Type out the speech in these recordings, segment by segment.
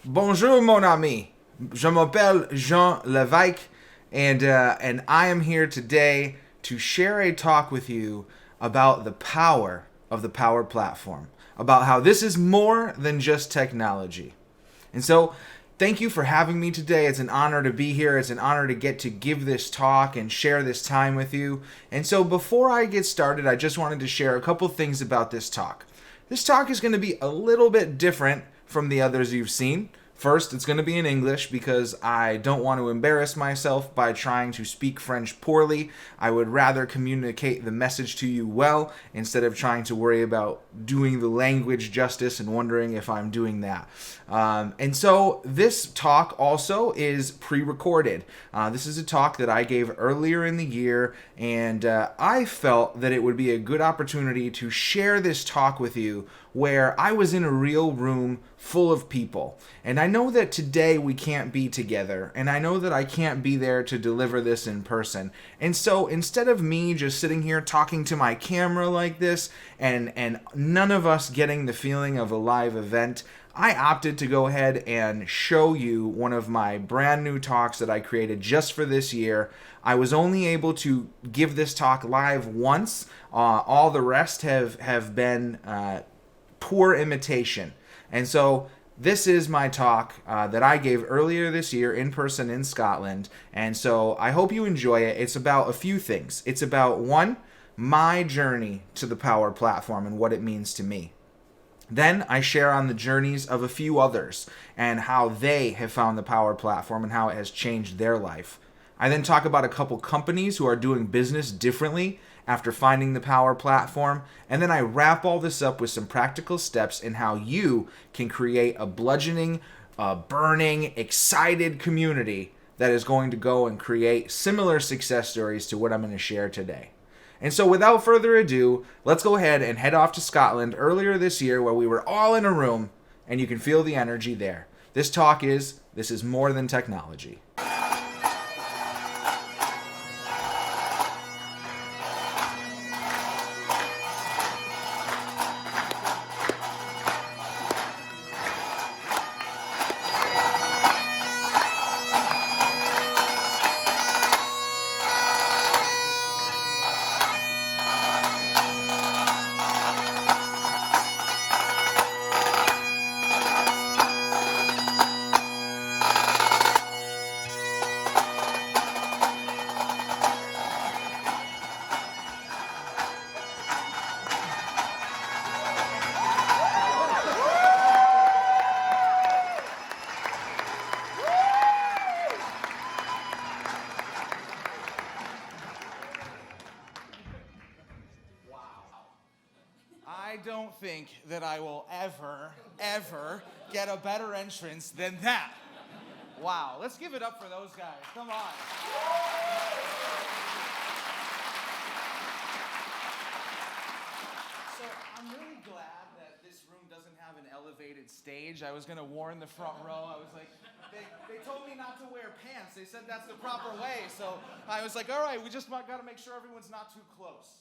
Bonjour, mon ami. Je m'appelle Jon Levesque, and I am here today to share a talk with you about the power of the Power Platform, about how this is more than just technology. And so, thank you for having me today. It's an honor to be here. It's an honor to get to give this talk and share this time with you. And so, before I get started, I just wanted to share a couple things about this talk. This talk is going to be a little bit different from the others you've seen. First, it's going to be in English because I don't want to embarrass myself by trying to speak French poorly. I would rather communicate the message to you well instead of trying to worry about doing the language justice and wondering if I'm doing that. And so this talk also is pre-recorded. This is a talk that I gave earlier in the year, and I felt that it would be a good opportunity to share this talk with you where I was in a real room full of people. And I know that today we can't be together, and I know that I can't be there to deliver this in person. And so instead of me just sitting here talking to my camera like this and none of us getting the feeling of a live event, I opted to go ahead and show you one of my brand new talks that I created just for this year. I was only able to give this talk live once. All the rest have been poor imitation. And so this is my talk that I gave earlier this year in person in Scotland. And so I hope you enjoy it. It's about a few things. It's about, one, my journey to the Power Platform and what it means to me. Then I share on the journeys of a few others and how they have found the Power Platform and how it has changed their life. I then talk about a couple companies who are doing business differently after finding the Power Platform, and then I wrap all this up with some practical steps in how you can create a bludgeoning, burning, excited community that is going to go and create similar success stories to what I'm going to share today. And so without further ado, let's go ahead and head off to Scotland earlier this year where we were all in a room and you can feel the energy there. This is more than technology. I don't think that I will ever get a better entrance than that. Wow, let's give it up for those guys. Come on. So I'm really glad that this room doesn't have an elevated stage. I was going to warn the front row. I was like, they told me not to wear pants. They said that's the proper way. So I was like, all right, we just got to make sure everyone's not too close.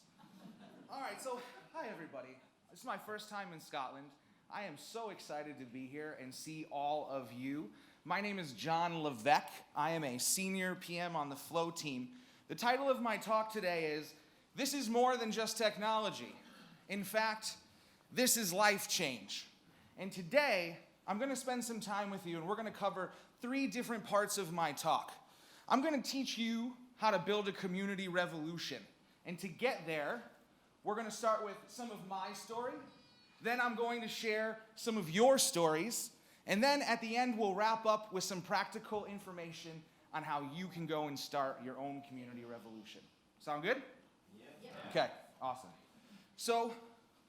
All right, so hi, everybody. This is my first time in Scotland. I am so excited to be here and see all of you. My name is Jon Levesque. I am a senior PM on the Flo team. The title of my talk today is, This is More Than Just Technology. In fact, this is life change. And today, I'm going to spend some time with you, and we're going to cover 3 different parts of my talk. I'm going to teach you how to build a community revolution. And to get there, we're going to start with some of my story, then I'm going to share some of your stories, and then at the end we'll wrap up with some practical information on how you can go and start your own community revolution. Sound good? Yeah. Okay, awesome. So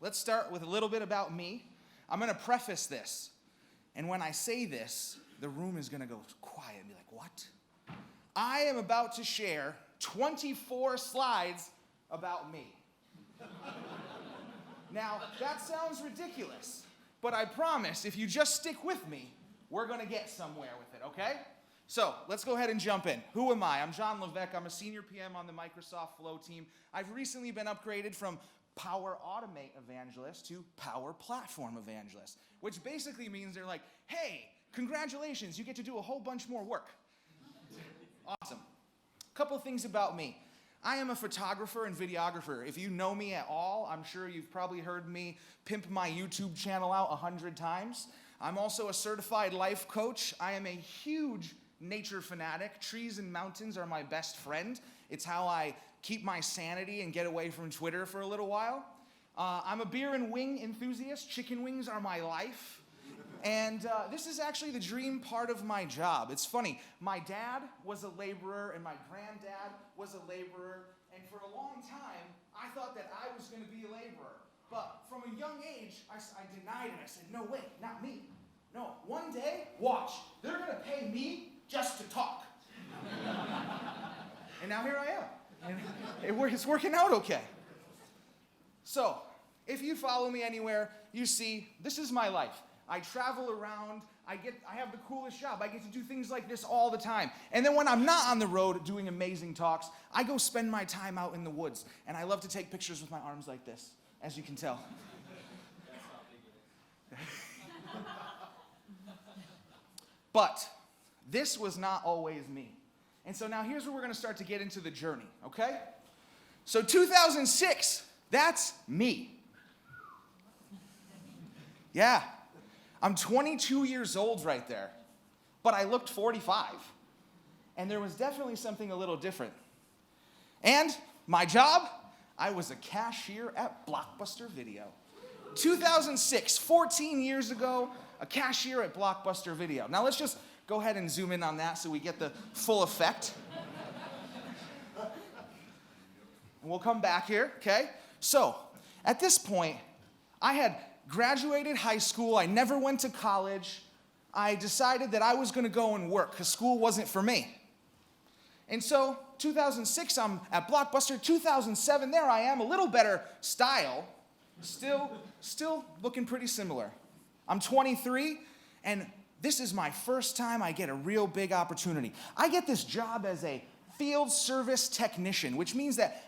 let's start with a little bit about me. I'm going to preface this, and when I say this, the room is going to go quiet and be like, what? I am about to share 24 slides about me. Now, that sounds ridiculous, but I promise if you just stick with me, we're going to get somewhere with it, okay? So let's go ahead and jump in. Who am I? I'm Jon Levesque. I'm a senior PM on the Microsoft Flo team. I've recently been upgraded from Power Automate Evangelist to Power Platform Evangelist, which basically means they're like, hey, Congratulations, you get to do a whole bunch more work. Awesome. A couple of things about me. I am a photographer and videographer. If you know me at all, I'm sure you've probably heard me pimp my YouTube channel out 100 times. I'm also a certified life coach. I am a huge nature fanatic. Trees and mountains are my best friend. It's how I keep my sanity and get away from Twitter for a little while. I'm a beer and wing enthusiast. Chicken wings are my life. And this is actually the dream part of my job. It's funny. My dad was a laborer and my granddad was a laborer. And for a long time, I thought that I was going to be a laborer. But from a young age, I denied it. I said, no way, not me. No, one day, watch, they're going to pay me just to talk. And now here I am. And it's working out okay. So, if you follow me anywhere, you see, this is my life. I travel around, I have the coolest job. I get to do things like this all the time. And then when I'm not on the road doing amazing talks, I go spend my time out in the woods. And I love to take pictures with my arms like this, as you can tell. But this was not always me. And so now here's where we're going to start to get into the journey, okay? So 2006, that's me. Yeah. I'm 22 years old right there, but I looked 45. And there was definitely something a little different. And my job, I was a cashier at Blockbuster Video. 2006, 14 years ago, a cashier at Blockbuster Video. Now let's just go ahead and zoom in on that so we get the full effect. And we'll come back here, okay? So, at this point, I had graduated high school. I never went to college. I decided that I was going to go and work because school wasn't for me. And so 2006, I'm at Blockbuster. 2007, there I am, a little better style. Still looking pretty similar. I'm 23, and this is my first time I get a real big opportunity. I get this job as a field service technician, which means that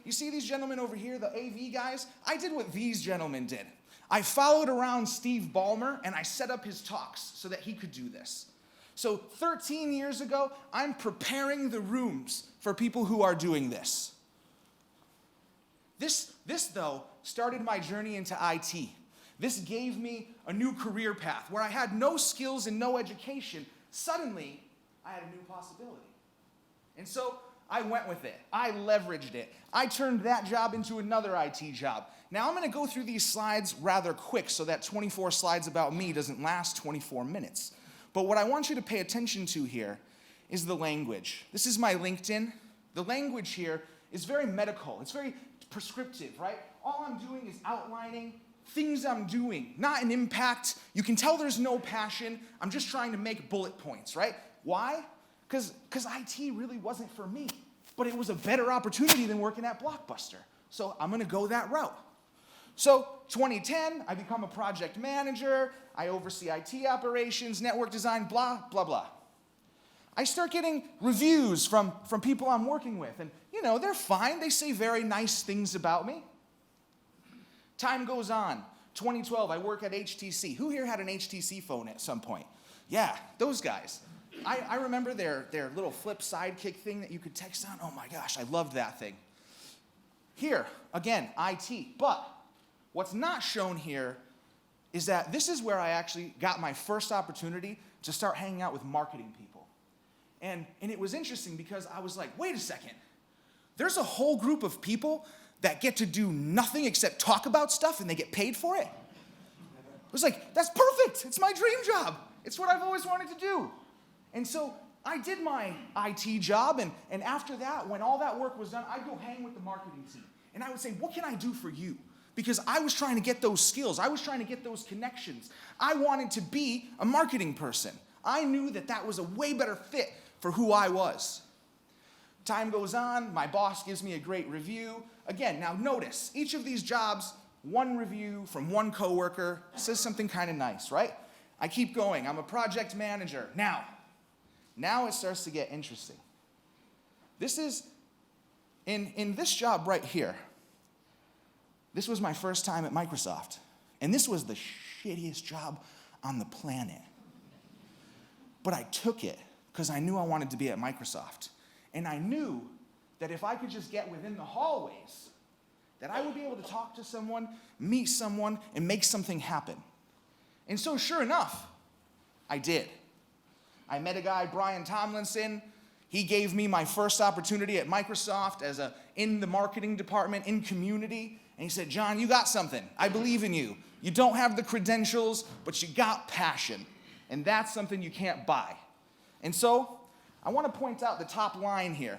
you see these gentlemen over here, the AV guys? I did what these gentlemen did. I followed around Steve Ballmer, and I set up his talks so that he could do this. So 13 years ago, I'm preparing the rooms for people who are doing this. This though, started my journey into IT. This gave me a new career path. Where I had no skills and no education, suddenly, I had a new possibility. And so, I went with it. I leveraged it. I turned that job into another IT job. Now I'm going to go through these slides rather quick so that 24 slides about me doesn't last 24 minutes. But what I want you to pay attention to here is the language. This is my LinkedIn. The language here is very medical. It's very prescriptive, right? All I'm doing is outlining things I'm doing, not an impact. You can tell there's no passion. I'm just trying to make bullet points, right? Why? Because IT really wasn't for me, but it was a better opportunity than working at Blockbuster. So I'm going to go that route. So 2010, I become a project manager. I oversee IT operations, network design, blah, blah, blah. I start getting reviews from people I'm working with. And, they're fine. They say very nice things about me. Time goes on. 2012, I work at HTC. Who here had an HTC phone at some point? Yeah, those guys. I remember their little flip sidekick thing that you could text on. Oh my gosh, I loved that thing. Here, again, IT. But what's not shown here is that this is where I actually got my first opportunity to start hanging out with marketing people. And it was interesting because I was like, wait a second. There's a whole group of people that get to do nothing except talk about stuff and they get paid for it. It was like, that's perfect. It's my dream job. It's what I've always wanted to do. And so I did my IT job, and after that, when all that work was done, I'd go hang with the marketing team. And I would say, what can I do for you? Because I was trying to get those skills. I was trying to get those connections. I wanted to be a marketing person. I knew that was a way better fit for who I was. Time goes on. My boss gives me a great review. Again, now notice, each of these jobs, one review from one coworker says something kind of nice, right? I keep going. I'm a project manager. Now it starts to get interesting. This is, in this job right here, this was my first time at Microsoft. And this was the shittiest job on the planet. But I took it because I knew I wanted to be at Microsoft. And I knew that if I could just get within the hallways, that I would be able to talk to someone, meet someone, and make something happen. And so sure enough, I did. I met a guy, Brian Tomlinson. He gave me my first opportunity at Microsoft in the marketing department, in community. And he said, John, you got something. I believe in you. You don't have the credentials, but you got passion. And that's something you can't buy. And so I want to point out the top line here.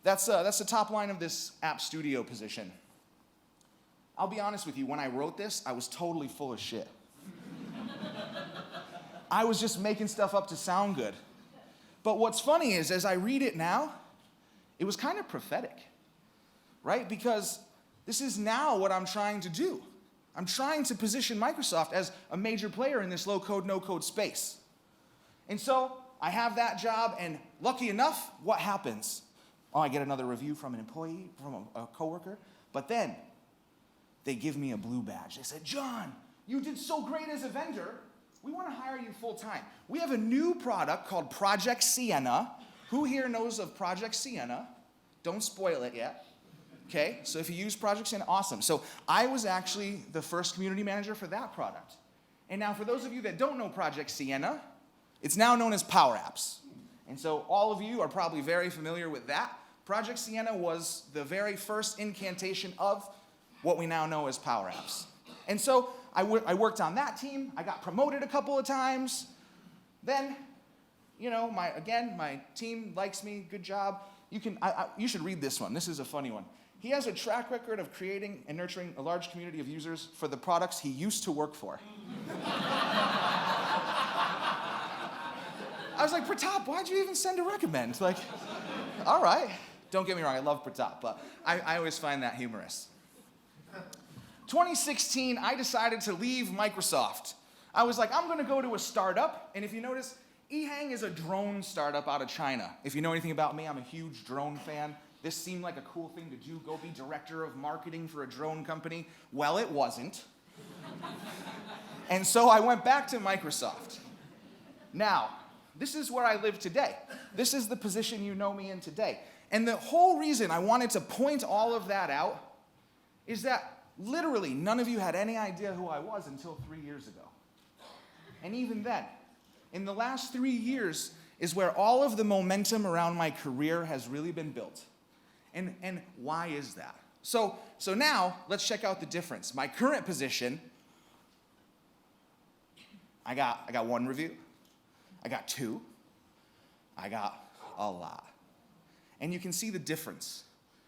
That's the top line of this App Studio position. I'll be honest with you, when I wrote this, I was totally full of shit. I was just making stuff up to sound good. But what's funny is, as I read it now, it was kind of prophetic, right? Because this is now what I'm trying to do. I'm trying to position Microsoft as a major player in this low-code, no-code space. And so I have that job, and lucky enough, what happens? Oh, I get another review from an employee, from a coworker, but then they give me a blue badge. They said, John, you did so great as a vendor. We want to hire you full-time. We have a new product called Project Sienna. Who here knows of Project Sienna? Don't spoil it yet. Okay, so if you use Project Sienna, awesome. So I was actually the first community manager for that product. And now for those of you that don't know Project Sienna, it's now known as Power Apps. And so all of you are probably very familiar with that. Project Sienna was the very first incantation of what we now know as Power Apps. And so I worked on that team. I got promoted a couple of times. Then, my team likes me. Good job. You should read this one. This is a funny one. He has a track record of creating and nurturing a large community of users for the products he used to work for. I was like, Pratap, why'd you even send a recommend? Like, all right. Don't get me wrong, I love Pratap, but I always find that humorous. 2016, I decided to leave Microsoft. I was like, I'm going to go to a startup. And if you notice, eHang is a drone startup out of China. If you know anything about me, I'm a huge drone fan. This seemed like a cool thing to do, go be director of marketing for a drone company. Well, it wasn't. And so I went back to Microsoft. Now, this is where I live today. This is the position you know me in today. And the whole reason I wanted to point all of that out is that literally none of you had any idea who I was until 3 years ago. And even then, in the last 3 years is where all of the momentum around my career has really been built. And why is that? So now, let's check out the difference. My current position, I got 1 review. I got 2. I got a lot. And you can see the difference.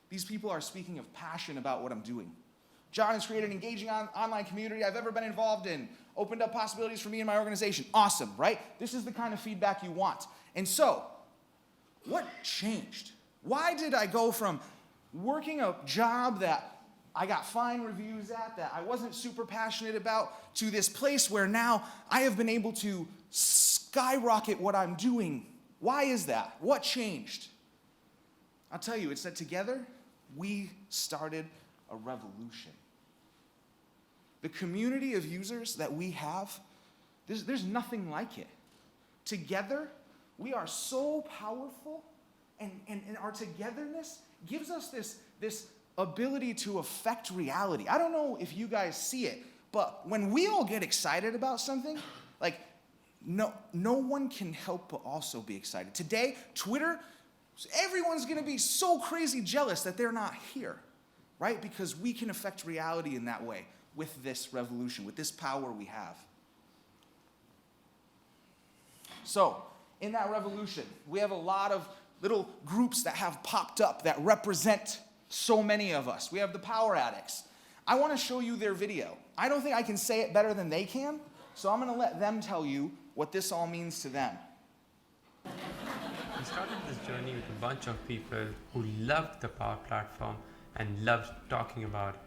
These people are speaking of passion about what I'm doing. John has created an engaging online community I've ever been involved in, opened up possibilities for me and my organization. Awesome, right? This is the kind of feedback you want. And so, what changed? Why did I go from working a job that I got fine reviews at, that I wasn't super passionate about, to this place where now I have been able to skyrocket what I'm doing? Why is that? What changed? I'll tell you, it's that together we started a revolution. The community of users that we have, there's nothing like it. Together, we are so powerful, and our togetherness gives us this ability to affect reality. I don't know if you guys see it, but when we all get excited about something, like no one can help but also be excited. Today, Twitter, everyone's going to be so crazy jealous that they're not here, right? Because we can affect reality in that way with this revolution, with this power we have. So, in that revolution, we have a lot of little groups that have popped up that represent so many of us. We have the Power Addicts. I want to show you their video. I don't think I can say it better than they can, so I'm going to let them tell you what this all means to them. We started this journey with a bunch of people who loved the Power Platform and loved talking about it.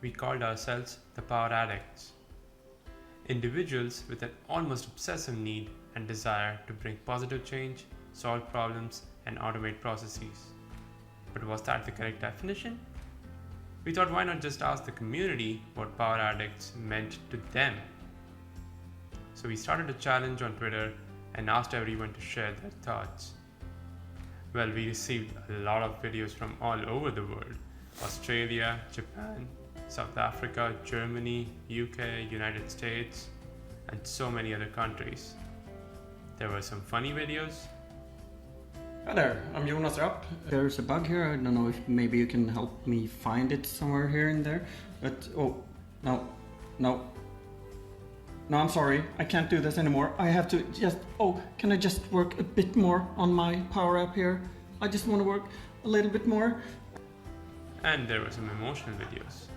We called ourselves the Power Addicts. Individuals with an almost obsessive need and desire to bring positive change, solve problems, and automate processes. But was that the correct definition? We thought, why not just ask the community what Power Addicts meant to them? So we started a challenge on Twitter and asked everyone to share their thoughts. Well, we received a lot of videos from all over the world: Australia, Japan, South Africa, Germany, UK, United States, and so many other countries. There were some funny videos. Hi there, I'm Jonas Rapp. There's a bug here. I don't know if maybe you can help me find it somewhere here and there. But no, I'm sorry. I can't do this anymore. I have to can I just work a bit more on my Power App here? I just want to work a little bit more. And there were some emotional videos.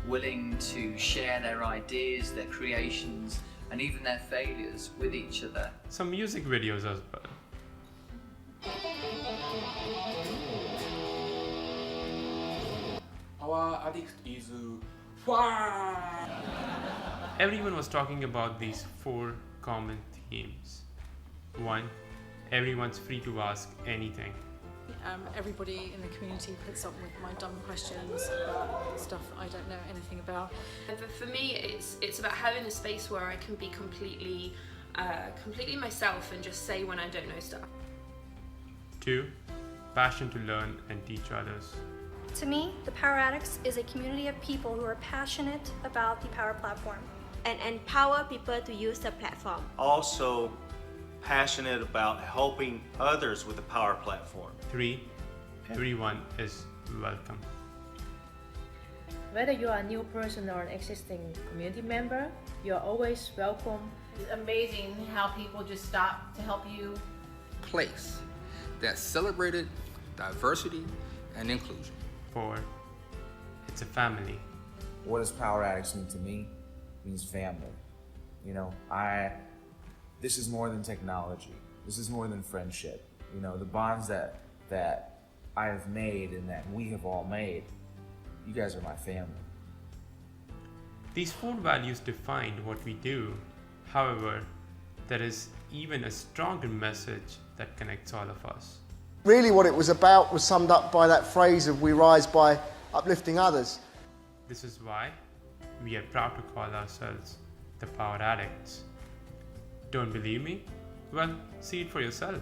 Willing to share their ideas, their creations, and even their failures with each other. Some music videos as well. Power Addicts is fun. Everyone was talking about these 4 common themes. 1. Everyone's free to ask anything. Everybody in the community puts up with my dumb questions about stuff I don't know anything about. For me, it's about having a space where I can be completely myself and just say when I don't know stuff. 2. Passion to learn and teach others. To me, the Power Addicts is a community of people who are passionate about the Power Platform and empower people to use the platform. Also passionate about helping others with the Power Platform. 3. Everyone is welcome. Whether you are a new person or an existing community member, you are always welcome. It's amazing how people just stop to help you. Place that celebrated diversity and inclusion. 4. It's a family. What does Power Addicts mean to me? It means family. You know, this is more than technology. This is more than friendship. You know, the bonds that I have made and that we have all made, you guys are my family. These 4 values define what we do. However, there is even a stronger message that connects all of us. Really what it was about was summed up by that phrase of we rise by uplifting others. This is why we are proud to call ourselves the Power Addicts. Don't believe me? Well, see it for yourself.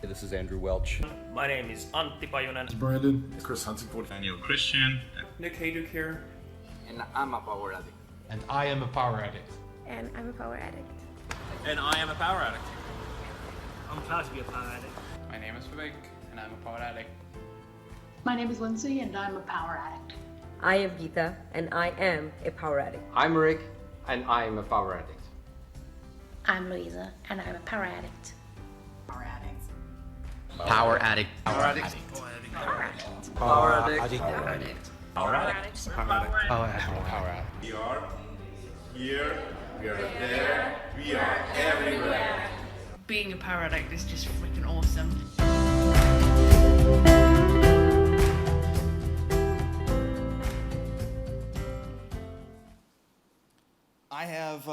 This is Andrew Welch. My name is Antti Pajunen. It's Brandon. It's Chris Huntingford. Daniel Christian. Nick Hayduk here. And I'm a Power Addict. And I am a Power Addict. And I'm a Power Addict. And I am a Power Addict. I'm proud to be a Power Addict. My name is Vivek, and I'm a Power Addict. My name is Lindsay, and I'm a Power Addict. I am Geeta, and I am a Power Addict. I'm Rick, and I am a Power Addict. I'm Louisa, and I'm a Power Addict. Power Addict. Power Addict. Power Addict. Power Addict. Power Addict. Power Addict. Power Addict. Power Addict. Power Addict. We are here, we are there, we are everywhere. Being a Power Addict is just freaking awesome. I have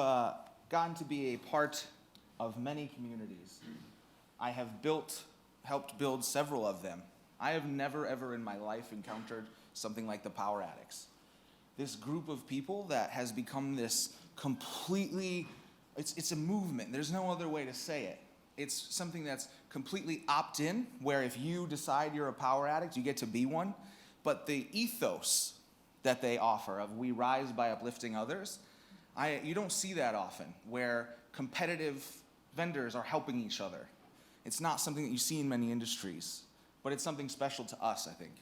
gotten to be a part of many communities. I have helped build several of them. I have never ever in my life encountered something like the Power Addicts. This group of people that has become this completely, it's a movement. There's no other way to say it. It's something that's completely opt-in, where if you decide you're a Power Addict, you get to be one. But the ethos that they offer of we rise by uplifting others, you don't see that often, where competitive vendors are helping each other. It's not something that you see in many industries, but it's something special to us, I think.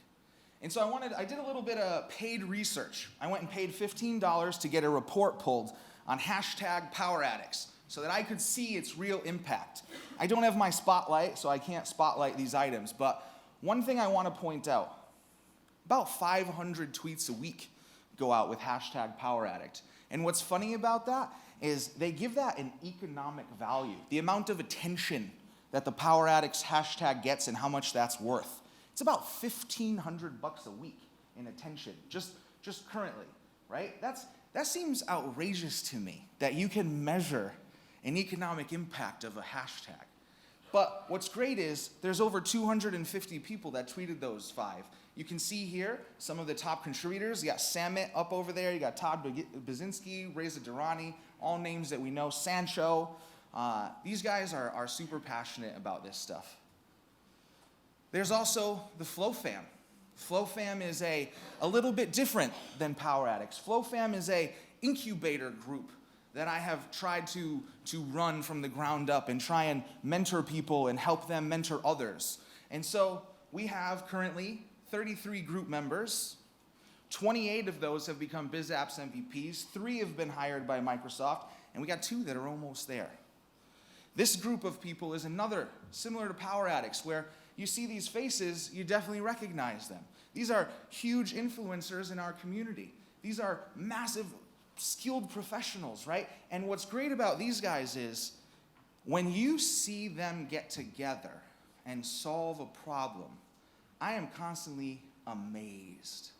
And so I did a little bit of paid research. I went and paid $15 to get a report pulled on hashtag Power Addicts so that I could see its real impact. I don't have my spotlight, so I can't spotlight these items, but one thing I want to point out, about 500 tweets a week go out with hashtag Power Addict. And what's funny about that is they give that an economic value, the amount of attention that the Power Addicts hashtag gets and how much that's worth. It's about $1,500 a week in attention, just currently, right? That seems outrageous to me, that you can measure an economic impact of a hashtag. But what's great is there's over 250 people that tweeted those 5. You can see here some of the top contributors. You got Samit up over there. You got Todd Bazinski, Reza Durrani, all names that we know. Sancho. These guys are super passionate about this stuff. There's also the Flo Fam. Flo Fam is a little bit different than Power Addicts. Flo Fam is a incubator group that I have tried to run from the ground up and try and mentor people and help them mentor others. And so we have currently 33 group members. 28 of those have become BizApps MVPs. 3 have been hired by Microsoft, and we got 2 that are almost there. This group of people is another, similar to Power Addicts, where you see these faces, you definitely recognize them. These are huge influencers in our community. These are massive, skilled professionals, right? And what's great about these guys is when you see them get together and solve a problem, I am constantly amazed.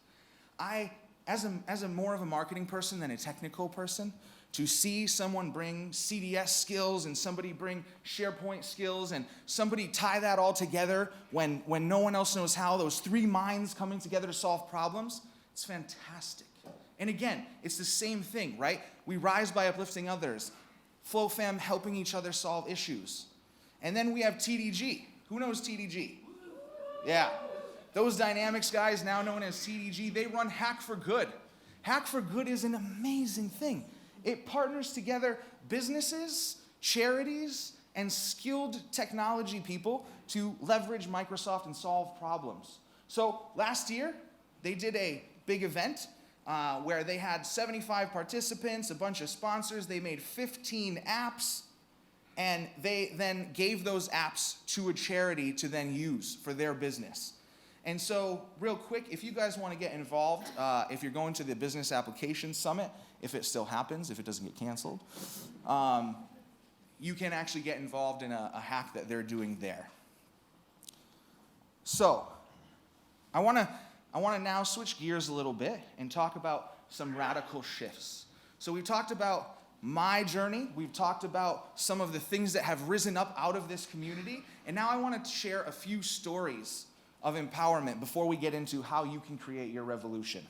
As a more of a marketing person than a technical person, to see someone bring CDS skills and somebody bring SharePoint skills and somebody tie that all together when no one else knows how, those 3 minds coming together to solve problems, it's fantastic. And again, it's the same thing, right? We rise by uplifting others. Flo Fam helping each other solve issues. And then we have TDG. Who knows TDG? Yeah. Those Dynamics guys, now known as TDG, they run Hack for Good. Hack for Good is an amazing thing. It partners together businesses, charities, and skilled technology people to leverage Microsoft and solve problems. So last year, they did a big event where they had 75 participants, a bunch of sponsors. They made 15 apps, and they then gave those apps to a charity to then use for their business. And so, real quick, if you guys want to get involved, if you're going to the Business Applications Summit, if it still happens, if it doesn't get canceled, you can actually get involved in a hack that they're doing there. So, I want to now switch gears a little bit and talk about some radical shifts. So we've talked about my journey, we've talked about some of the things that have risen up out of this community, and now I want to share a few stories of empowerment before we get into how you can create your revolution.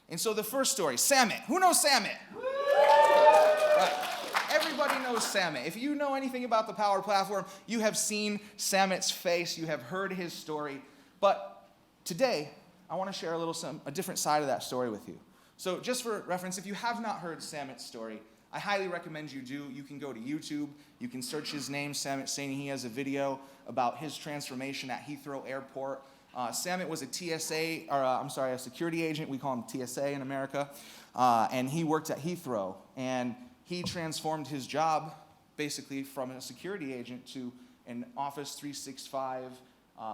And so the first story, Samit. Who knows Samit? Right. Everybody knows Samit. If you know anything about the Power Platform, you have seen Samit's face, you have heard his story. But today, I want to share a different side of that story with you. So just for reference, if you have not heard Samit's story, I highly recommend you do. You can go to YouTube, you can search his name, Samit Saini. He has a video about his transformation at Heathrow Airport. Samit was a security agent. We call him TSA in America. And he worked at Heathrow. And he transformed his job basically from a security agent to an Office 365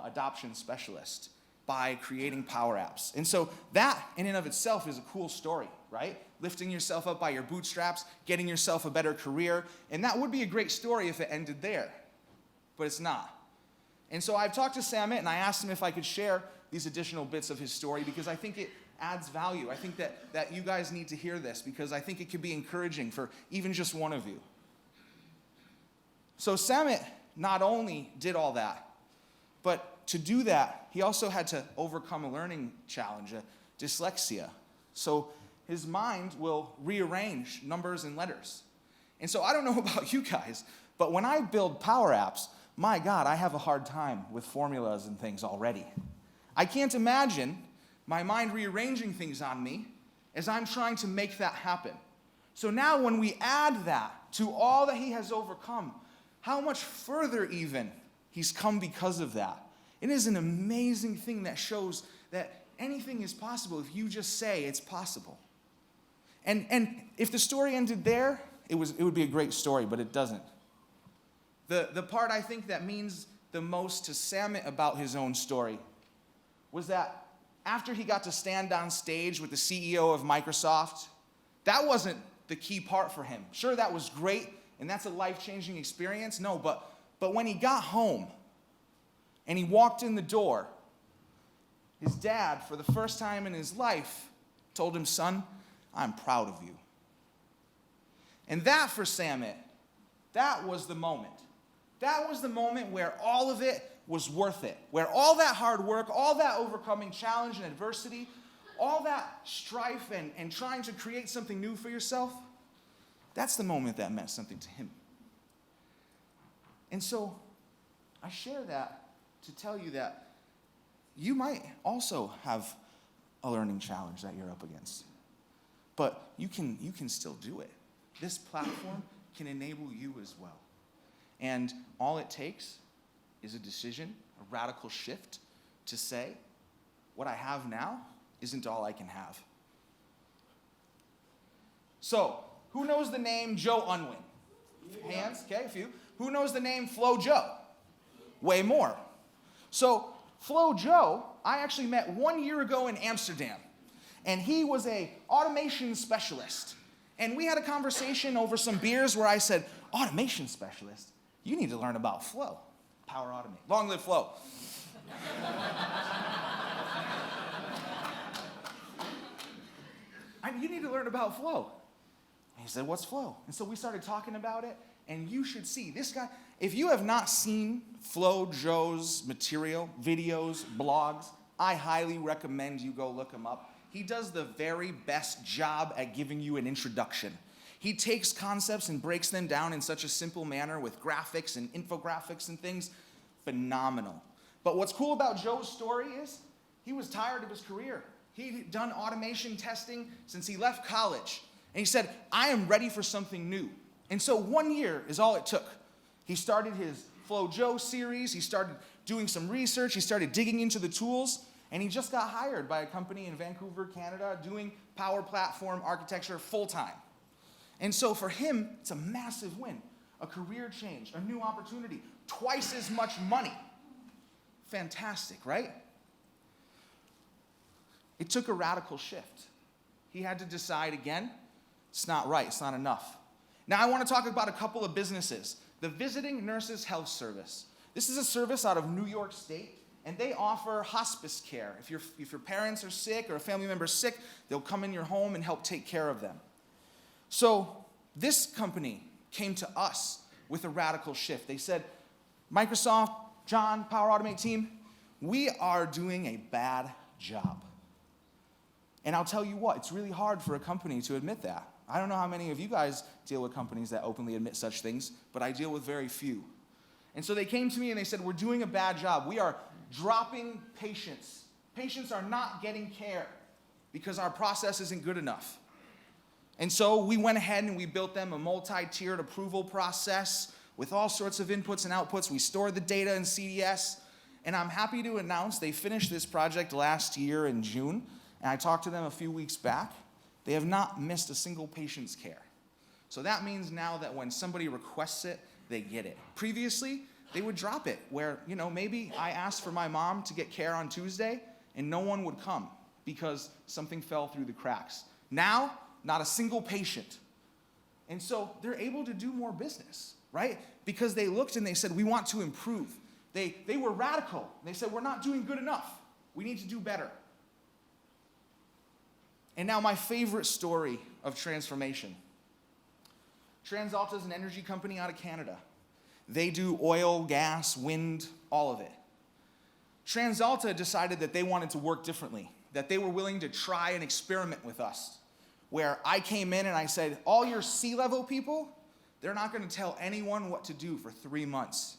adoption specialist by creating Power Apps. And so that in and of itself is a cool story, right? Lifting yourself up by your bootstraps, getting yourself a better career. And that would be a great story if it ended there. But it's not. And so I've talked to Samit and I asked him if I could share these additional bits of his story because I think it adds value. I think that you guys need to hear this because I think it could be encouraging for even just one of you. So Samit not only did all that, but to do that, he also had to overcome a learning challenge, dyslexia. So his mind will rearrange numbers and letters. And so I don't know about you guys, but when I build Power Apps, my God, I have a hard time with formulas and things already. I can't imagine my mind rearranging things on me as I'm trying to make that happen. So now when we add that to all that he has overcome, how much further even he's come because of that. It is an amazing thing that shows that anything is possible if you just say it's possible. And if the story ended there, it would be a great story, but it doesn't. The part I think that means the most to Samit about his own story was that after he got to stand on stage with the CEO of Microsoft, that wasn't the key part for him. Sure, that was great, and that's a life-changing experience. No, but when he got home and he walked in the door, his dad, for the first time in his life, told him, "Son, I'm proud of you." And that for Samit, that was the moment. That was the moment where all of it was worth it. Where all that hard work, all that overcoming challenge and adversity, all that strife and trying to create something new for yourself, that's the moment that meant something to him. And so I share that to tell you that you might also have a learning challenge that you're up against. But you can still do it. This platform can enable you as well. And all it takes is a decision, a radical shift to say, what I have now isn't all I can have. So, who knows the name Joe Unwin? Hands, okay, a few. Who knows the name Flo Joe? Way more. So, Flo Joe, I actually met 1 year ago in Amsterdam. And he was an automation specialist. And we had a conversation over some beers where I said, automation specialist? You need to learn about Flo. Power Automate. Long live Flo. You need to learn about Flo. And he said, what's Flo? And so we started talking about it. And you should see this guy. If you have not seen Flo Joe's material, videos, blogs, I highly recommend you go look him up. He does the very best job at giving you an introduction. He takes concepts and breaks them down in such a simple manner with graphics and infographics and things. Phenomenal. But what's cool about Joe's story is he was tired of his career. He'd done automation testing since he left college. And he said, I am ready for something new. And so 1 year is all it took. He started his Flo Joe series. He started doing some research. He started digging into the tools. And he just got hired by a company in Vancouver, Canada, doing Power Platform architecture full-time. And so for him, it's a massive win, a career change, a new opportunity, twice as much money. Fantastic, right? It took a radical shift. He had to decide again, it's not right, it's not enough. Now I want to talk about a couple of businesses. The Visiting Nurses Health Service. This is a service out of New York State. And they offer hospice care. If your parents are sick or a family member is sick, they'll come in your home and help take care of them. So this company came to us with a radical shift. They said, Microsoft, Jon, Power Automate team, we are doing a bad job. And I'll tell you what, it's really hard for a company to admit that. I don't know how many of you guys deal with companies that openly admit such things, but I deal with very few. And so they came to me and they said, we're doing a bad job. We are dropping patients. Patients are not getting care because our process isn't good enough. And so we went ahead and we built them a multi-tiered approval process with all sorts of inputs and outputs. We store the data in CDS. And I'm happy to announce they finished this project last year in June. And I talked to them a few weeks back. They have not missed a single patient's care. So that means now that when somebody requests it, they get it. Previously, they would drop it where, maybe I asked for my mom to get care on Tuesday and no one would come because something fell through the cracks. Now, not a single patient. And so they're able to do more business, right? Because they looked and they said, we want to improve. They were radical. They said, we're not doing good enough. We need to do better. And now my favorite story of transformation. Transalta is an energy company out of Canada. They do oil, gas, wind, all of it. Transalta decided that they wanted to work differently, that they were willing to try and experiment with us, where I came in and I said, all your C-level people, they're not going to tell anyone what to do for 3 months.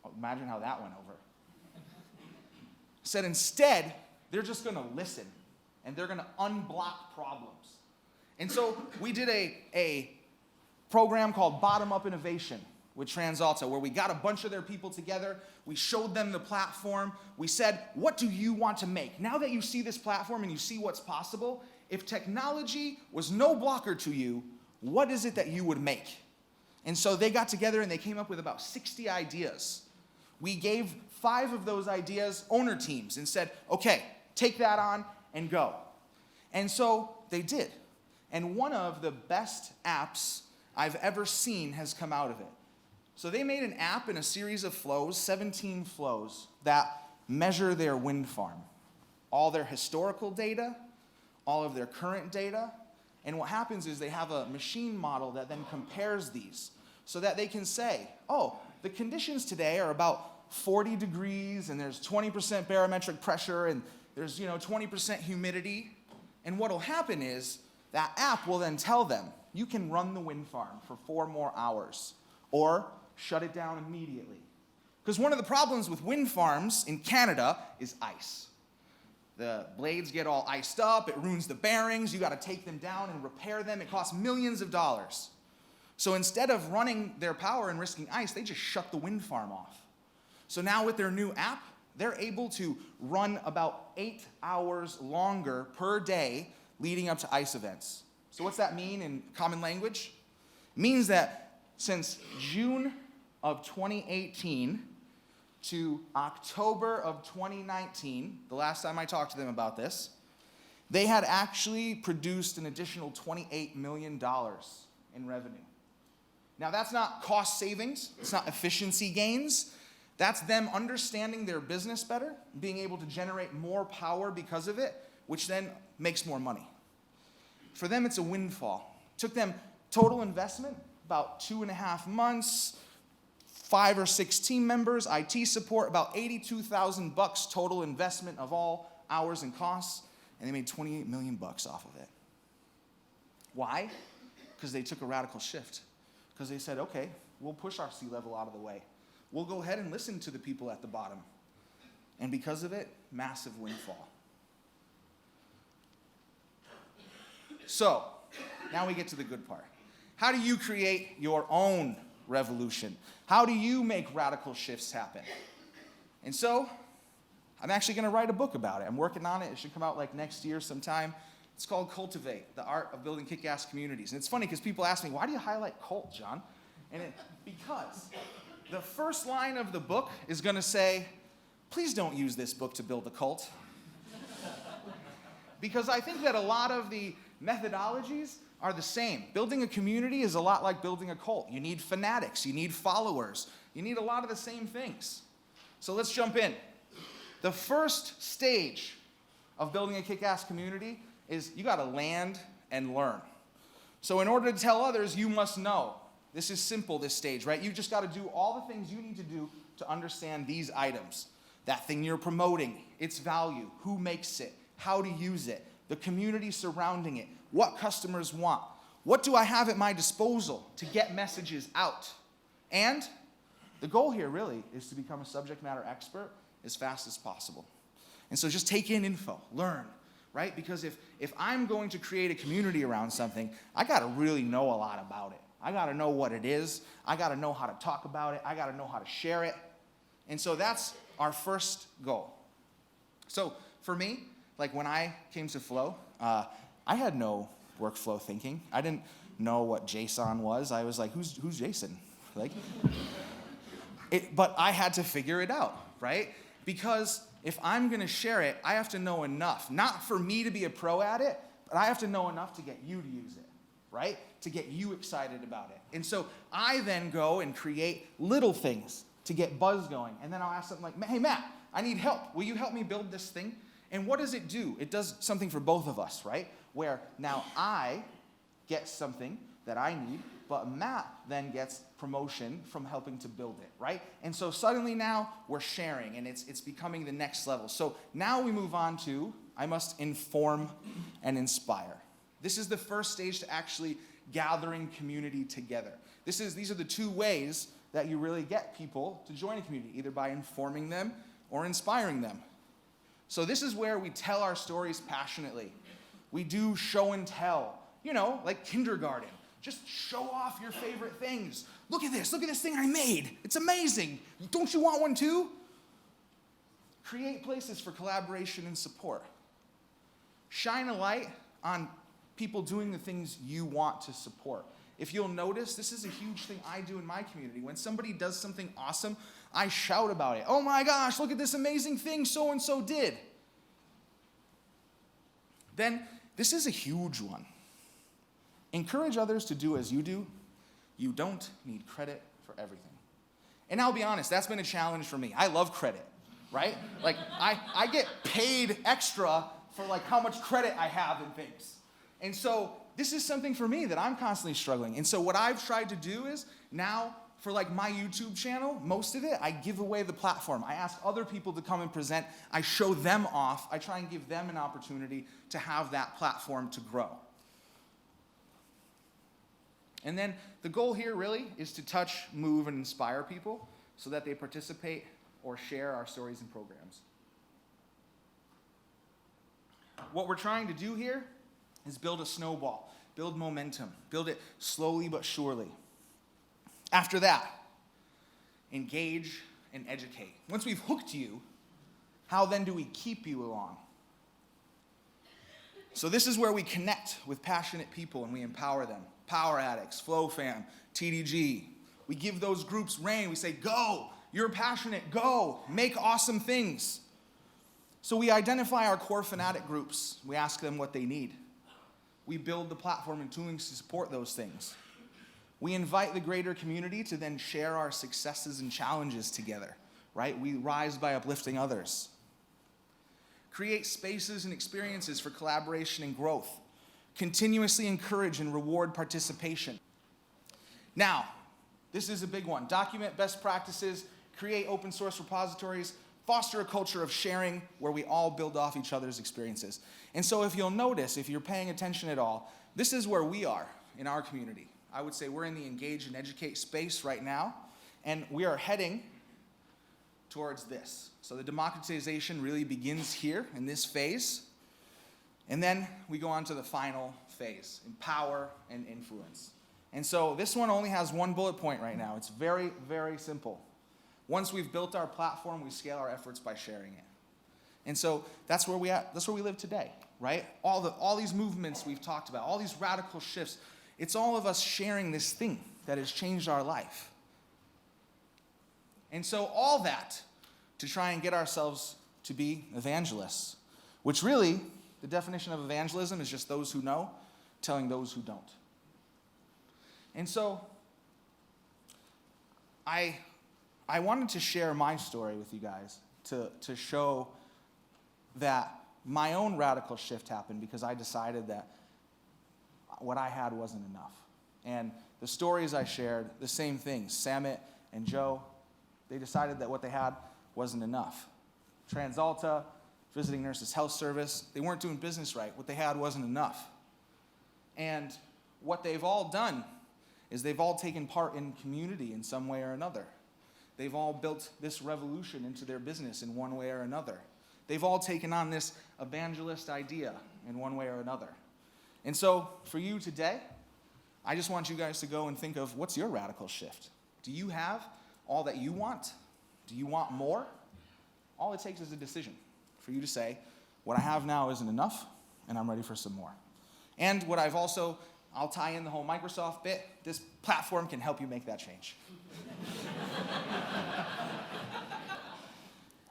Oh, imagine how that went over. Said instead, they're just going to listen, and they're going to unblock problems. And so we did a program called Bottom-Up Innovation with Transalta, where we got a bunch of their people together. We showed them the platform. We said, what do you want to make? Now that you see this platform and you see what's possible, if technology was no blocker to you, what is it that you would make? And so they got together and they came up with about 60 ideas. We gave 5 of those ideas owner teams and said, okay, take that on and go. And so they did. And one of the best apps I've ever seen has come out of it. So they made an app and a series of flows, 17 flows, that measure their wind farm. All their historical data, all of their current data, and what happens is they have a machine model that then compares these. so that they can say, oh, the conditions today are about 40 degrees and there's 20% barometric pressure and there's 20% humidity. And what'll happen is that app will then tell them, you can run the wind farm for 4 more hours or shut it down immediately. Because one of the problems with wind farms in Canada is ice. The blades get all iced up, it ruins the bearings, you got to take them down and repair them, it costs millions of dollars. So instead of running their power and risking ice, they just shut the wind farm off. So now with their new app, they're able to run about 8 hours longer per day leading up to ice events. So what's that mean in common language? It means that since June of 2018 to October of 2019, the last time I talked to them about this, they had actually produced an additional $28 million in revenue. Now that's not cost savings, it's not efficiency gains, that's them understanding their business better, being able to generate more power because of it, which then makes more money. For them, it's a windfall. Took them total investment, about 2.5 months, 5 or 6 team members, IT support, about $82,000 total investment of all hours and costs, and they made $28 million off of it. Why? Because they took a radical shift. Because they said, okay, we'll push our sea level out of the way. We'll go ahead and listen to the people at the bottom. And because of it, massive windfall. So, now we get to the good part. How do you create your own revolution? How do you make radical shifts happen? And so, I'm actually going to write a book about it. I'm working on it. It should come out like next year sometime. It's called Cultivate, the Art of Building Kick-Ass Communities. And it's funny because people ask me, why do you highlight cult, John? Because the first line of the book is going to say, please don't use this book to build a cult. Because I think that a lot of the methodologies are the same. Building a community is a lot like building a cult. You need fanatics, you need followers, you need a lot of the same things. So let's jump in. The first stage of building a kick-ass community is you gotta land and learn. So in order to tell others, you must know. This is simple, this stage, right? You just gotta do all the things you need to do to understand these items. That thing you're promoting, its value, who makes it, how to use it, the community surrounding it, what customers want, what do I have at my disposal to get messages out? And the goal here really is to become a subject matter expert as fast as possible. And so just take in info, learn, right? Because if I'm going to create a community around something, I gotta really know a lot about it. I gotta know what it is, I gotta know how to talk about it, I gotta know how to share it. And so that's our first goal. So for me, like when I came to Flo, I had no workflow thinking. I didn't know what JSON was. I was like, who's Jason? Like, but I had to figure it out, right? Because if I'm gonna share it, I have to know enough, not for me to be a pro at it, but I have to know enough to get you to use it, right? To get you excited about it. And so I then go and create little things to get buzz going. And then I'll ask something like, hey Matt, I need help. Will you help me build this thing? And what does it do? It does something for both of us, right? Where now I get something that I need, but Matt then gets promotion from helping to build it, right? And so suddenly now we're sharing and it's becoming the next level. So now we move on to, I must inform and inspire. This is the first stage to actually gathering community together. These are the two ways that you really get people to join a community, either by informing them or inspiring them. So this is where we tell our stories passionately. We do show and tell, like kindergarten. Just show off your favorite things. Look at this thing I made. It's amazing. Don't you want one too? Create places for collaboration and support. Shine a light on people doing the things you want to support. If you'll notice, this is a huge thing I do in my community. When somebody does something awesome, I shout about it. Oh my gosh, look at this amazing thing so-and-so did. Then, this is a huge one. Encourage others to do as you do. You don't need credit for everything. And I'll be honest, that's been a challenge for me. I love credit, right? Like, I get paid extra for like how much credit I have in things. And so this is something for me that I'm constantly struggling. And so what I've tried to do is now for like my YouTube channel, most of it, I give away the platform. I ask other people to come and present. I show them off. I try and give them an opportunity to have that platform to grow. And then the goal here really is to touch, move, and inspire people so that they participate or share our stories and programs. What we're trying to do here is build a snowball, build momentum, build it slowly but surely. After that, engage and educate. Once we've hooked you, how then do we keep you along? So this is where we connect with passionate people and we empower them. Power Addicts, Flo Fam, TDG. We give those groups reign. We say, go, you're passionate, go, make awesome things. So we identify our core fanatic groups. We ask them what they need. We build the platform and tooling to support those things. We invite the greater community to then share our successes and challenges together, right? We rise by uplifting others. Create spaces and experiences for collaboration and growth. Continuously encourage and reward participation. Now, this is a big one. Document best practices, create open source repositories, foster a culture of sharing where we all build off each other's experiences. And so if you'll notice, if you're paying attention at all, this is where we are in our community. I would say we're in the engage and educate space right now, and we are heading towards this. So the democratization really begins here in this phase, and then we go on to the final phase, empower and influence. And so this one only has one bullet point right now. It's very, very simple. Once we've built our platform, we scale our efforts by sharing it. And so that's where we live today, right? All these movements we've talked about, all these radical shifts, it's all of us sharing this thing that has changed our life. And so all that to try and get ourselves to be evangelists, which really, the definition of evangelism is just those who know telling those who don't. And so I wanted to share my story with you guys to show that my own radical shift happened because I decided that what I had wasn't enough. And the stories I shared, the same thing. Samit and Joe, they decided that what they had wasn't enough. Transalta, Visiting Nurses Health Service, they weren't doing business right. What they had wasn't enough. And what they've all done is they've all taken part in community in some way or another. They've all built this revolution into their business in one way or another. They've all taken on this evangelist idea in one way or another. And so for you today, I just want you guys to go and think of what's your radical shift. Do you have all that you want? Do you want more? All it takes is a decision for you to say, what I have now isn't enough, and I'm ready for some more. And what I'll tie in the whole Microsoft bit. This platform can help you make that change.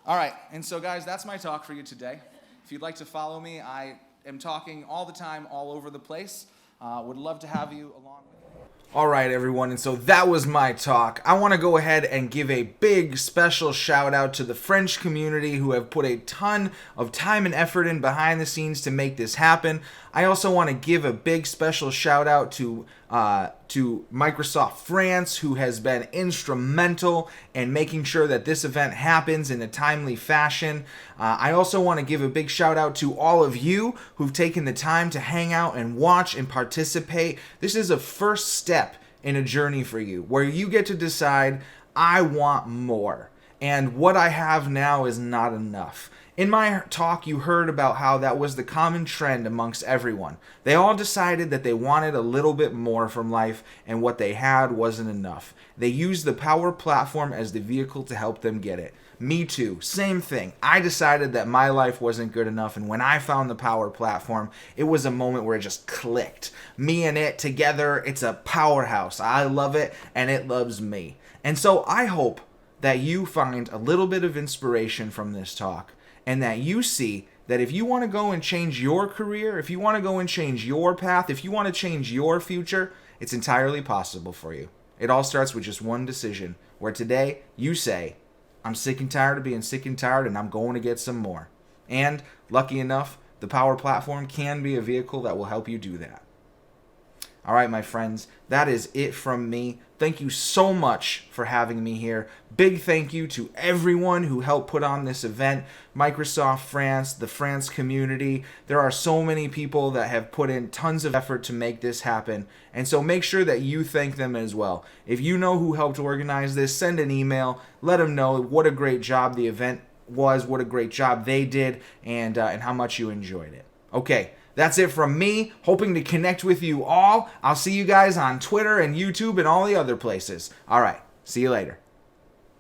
All right, and so guys, that's my talk for you today. If you'd like to follow me, I am talking all the time, all over the place. Would love to have you along with me. All right, everyone, and so that was my talk. I want to go ahead and give a big special shout out to the French community who have put a ton of time and effort in behind the scenes to make this happen. I also want to give a big special shout out to Microsoft France, who has been instrumental in making sure that this event happens in a timely fashion. I also want to give a big shout out to all of you who've taken the time to hang out and watch and participate. This is a first step in a journey for you where you get to decide, I want more, and what I have now is not enough. In my talk, you heard about how that was the common trend amongst everyone. They all decided that they wanted a little bit more from life, and what they had wasn't enough. They used the Power Platform as the vehicle to help them get it. Me too, same thing. I decided that my life wasn't good enough, and when I found the Power Platform, it was a moment where it just clicked. Me and it together, it's a powerhouse. I love it, and it loves me. And so I hope that you find a little bit of inspiration from this talk, and that you see that if you want to go and change your career, if you want to go and change your path, if you want to change your future, it's entirely possible for you. It all starts with just one decision, where today you say, I'm sick and tired of being sick and tired, and I'm going to get some more. And lucky enough, the Power Platform can be a vehicle that will help you do that. All right, my friends, that is it from me. Thank you so much for having me here. Big thank you to everyone who helped put on this event. Microsoft France, the France community. There are so many people that have put in tons of effort to make this happen. And so make sure that you thank them as well. If you know who helped organize this, send an email. Let them know what a great job the event was, what a great job they did, and how much you enjoyed it. Okay. That's it from me, hoping to connect with you all. I'll see you guys on Twitter and YouTube and all the other places. All right, see you later.